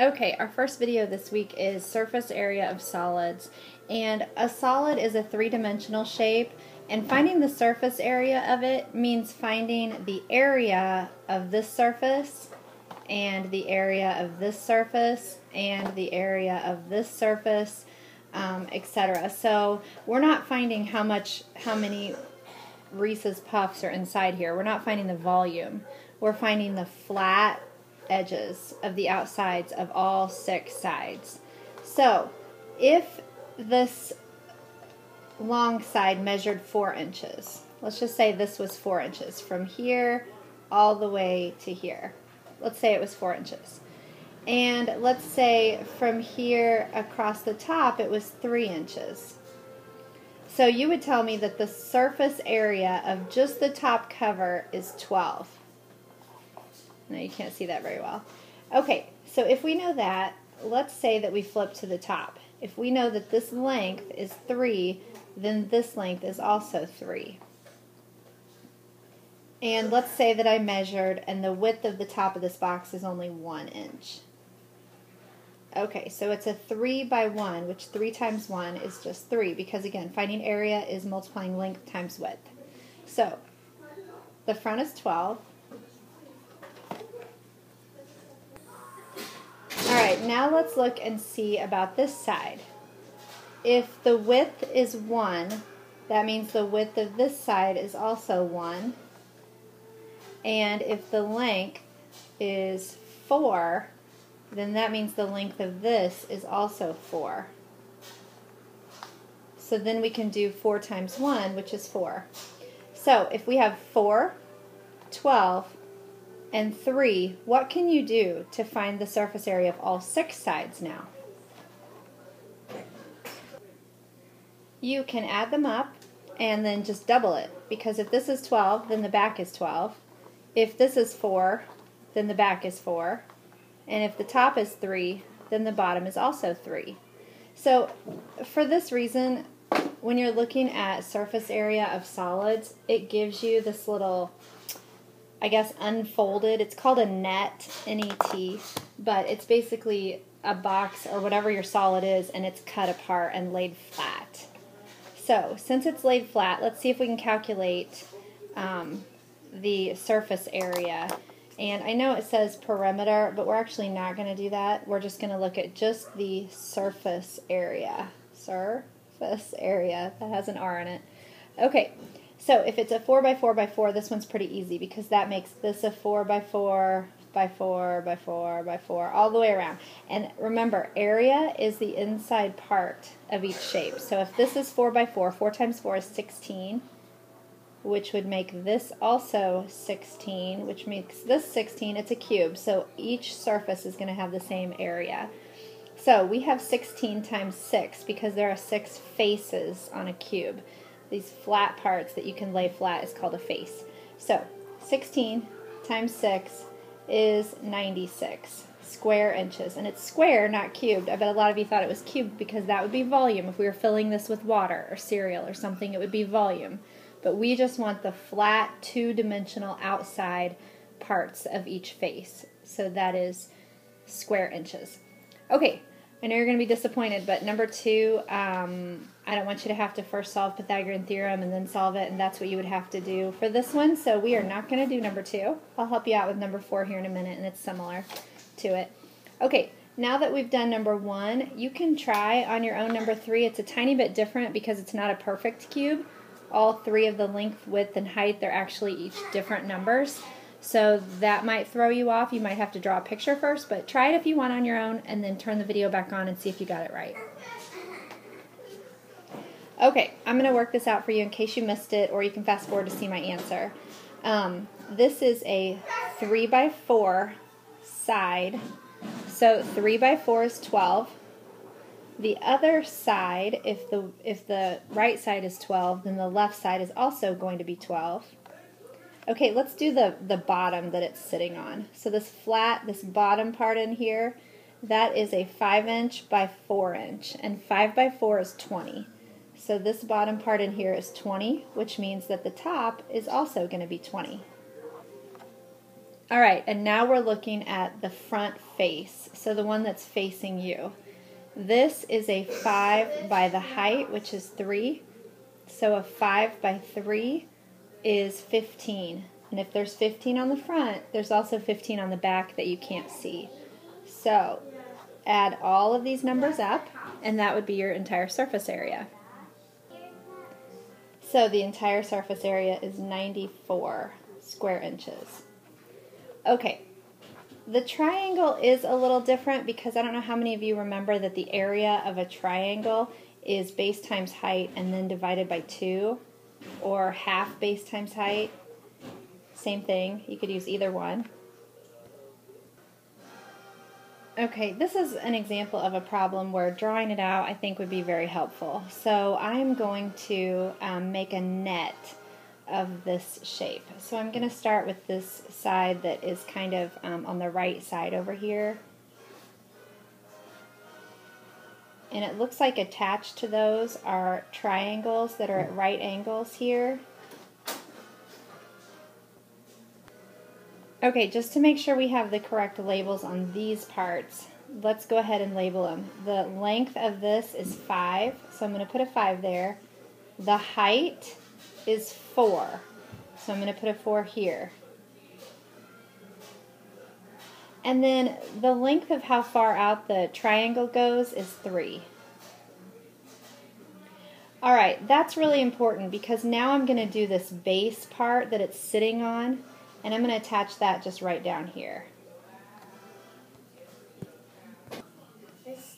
Okay, our first video this week is surface area of solids, and a solid is a three-dimensional shape, and finding the surface area of it means finding the area of this surface and the area of this surface and the area of this surface, etc. So we're not finding how many Reese's Puffs are inside here. We're not finding the volume. We're finding the flat edges of the outsides of all 6 sides. So if this long side measured 4 inches, let's just say this was 4 inches from here all the way to here. Let's say it was 4 inches. And let's say from here across the top it was 3 inches. So you would tell me that the surface area of just the top cover is 12. No, you can't see that very well. Okay, so if we know that, let's say that we flip to the top. If we know that this length is 3, then this length is also 3. And let's say that I measured and the width of the top of this box is only 1 inch. Okay, so it's a 3 by 1, which 3 times 1 is just 3, because again, finding area is multiplying length times width. So the front is 12. Alright, now let's look and see about this side. If the width is 1, that means the width of this side is also 1. And if the length is 4, then that means the length of this is also 4. So then we can do 4 times 1, which is 4. So if we have 4, 12, and 3, what can you do to find the surface area of all 6 sides now? You can add them up and then just double it, because if this is 12, then the back is 12. If this is 4, then the back is 4. And if the top is 3, then the bottom is also 3. So for this reason, when you're looking at surface area of solids, it gives you this little, I guess, unfolded, it's called a net, N-E-T, but it's basically a box or whatever your solid is, and it's cut apart and laid flat. So since it's laid flat, let's see if we can calculate the surface area. And I know it says perimeter, but we're actually not going to do that. We're just going to look at just the surface area. Surface area. That has an R in it. Okay, so if it's a 4 by 4 by 4, this one's pretty easy, because that makes this a 4 by 4 by 4 by 4 by 4 all the way around. And remember, area is the inside part of each shape. So if this is 4 by 4, 4 times 4 is 16. Which would make this also 16, which makes this 16. It's a cube, so each surface is going to have the same area. So we have 16 times 6, because there are 6 faces on a cube. These flat parts that you can lay flat is called a face. So 16 times 6 is 96 square inches. And it's square, not cubed. I bet a lot of you thought it was cubed, because that would be volume. If we were filling this with water or cereal or something, it would be volume. But we just want the flat, two-dimensional outside parts of each face. So that is square inches. Okay, I know you're going to be disappointed, but number 2, I don't want you to have to first solve Pythagorean theorem and then solve it, and that's what you would have to do for this one. So we are not going to do number 2. I'll help you out with number 4 here in a minute, and it's similar to it. Okay, now that we've done number 1, you can try on your own number 3. It's a tiny bit different because it's not a perfect cube. All 3 of the length, width, and height, they're actually each different numbers. So that might throw you off. You might have to draw a picture first, but try it if you want on your own, and then turn the video back on and see if you got it right. Okay, I'm going to work this out for you in case you missed it, or you can fast forward to see my answer. This is a 3 by 4 side. So 3 by 4 is 12. The other side, if the right side is 12, then the left side is also going to be 12. Okay, let's do the bottom that it's sitting on. So this flat, this bottom part in here, that is a 5 inch by 4 inch, and 5 by 4 is 20. So this bottom part in here is 20, which means that the top is also going to be 20. All right, and now we're looking at the front face, so the one that's facing you. This is a 5 by the height, which is 3. So a 5 by 3 is 15. And if there's 15 on the front, there's also 15 on the back that you can't see. So add all of these numbers up, and that would be your entire surface area. So the entire surface area is 94 square inches. Okay, the triangle is a little different because I don't know how many of you remember that the area of a triangle is base times height and then divided by 2, or half base times height. Same thing, you could use either one. Okay, this is an example of a problem where drawing it out I think would be very helpful. So I'm going to make a net of this shape. So I'm going to start with this side that is kind of on the right side over here. And it looks like attached to those are triangles that are at right angles here. Okay, just to make sure we have the correct labels on these parts, let's go ahead and label them. The length of this is 5, so I'm going to put a 5 there. The height is 4, so I'm going to put a 4 here. And then the length of how far out the triangle goes is 3. Alright, that's really important because now I'm going to do this base part that it's sitting on, and I'm going to attach that just right down here.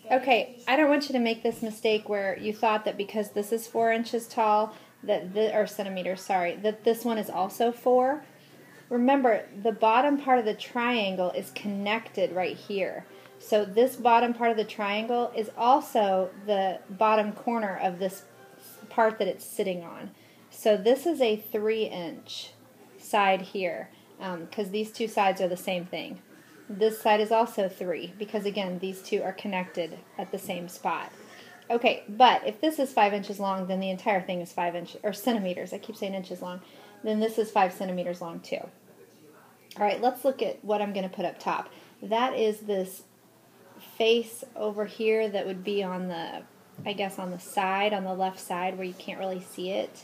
Okay, I don't want you to make this mistake where you thought that because this is 4 inches tall, or centimeters, sorry, that this one is also 4. Remember, the bottom part of the triangle is connected right here. So this bottom part of the triangle is also the bottom corner of this part that it's sitting on. So this is a 3-inch side here, because these two sides are the same thing. This side is also 3, because again, these two are connected at the same spot. Okay, but if this is 5 inches long, then the entire thing is 5 inches, or centimeters, I keep saying inches long, then this is 5 centimeters long too. Alright, let's look at what I'm going to put up top. That is this face over here that would be on the, I guess on the side, on the left side where you can't really see it.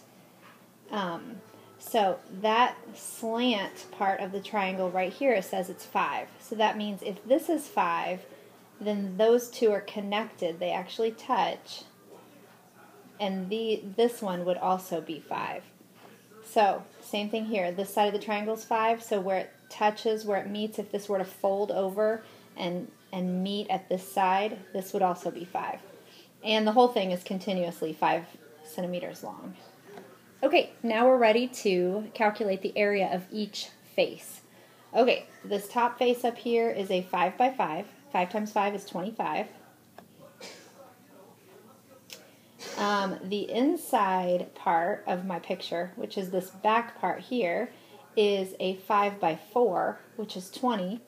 So that slant part of the triangle right here, it says it's 5. So that means if this is 5, then those two are connected. They actually touch. And this one would also be 5. So, same thing here. This side of the triangle is 5, so where it touches, where it meets, if this were to fold over and meet at this side, this would also be 5. And the whole thing is continuously 5 centimeters long. Okay, now we're ready to calculate the area of each face. Okay, this top face up here is a 5 by 5. 5 times 5 is 25. The inside part of my picture, which is this back part here, is a 5 by 4, which is 20.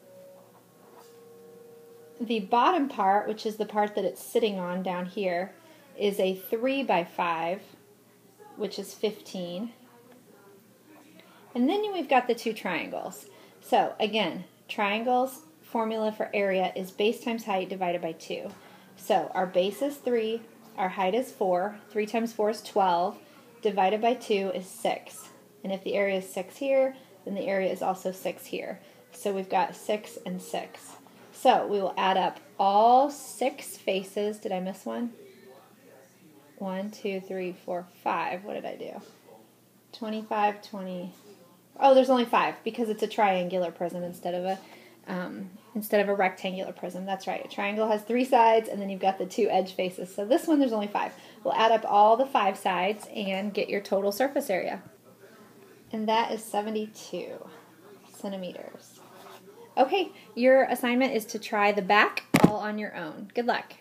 The bottom part, which is the part that it's sitting on down here, is a 3 by 5, which is 15. And then we've got the two triangles. So again, triangles, formula for area is base times height divided by 2. So our base is 3, our height is 4, 3 times 4 is 12, divided by 2 is 6. And if the area is 6 here, then the area is also 6 here. So we've got 6 and 6. So we will add up all 6 faces. Did I miss one? 1, 2, 3, 4, 5. What did I do? 25, 20. Oh, there's only 5 because it's a triangular prism instead of a rectangular prism. That's right. A triangle has 3 sides, and then you've got the 2 edge faces. So this one, there's only 5. We'll add up all the 5 sides and get your total surface area. And that is 72 centimeters. Okay, your assignment is to try the back all on your own. Good luck.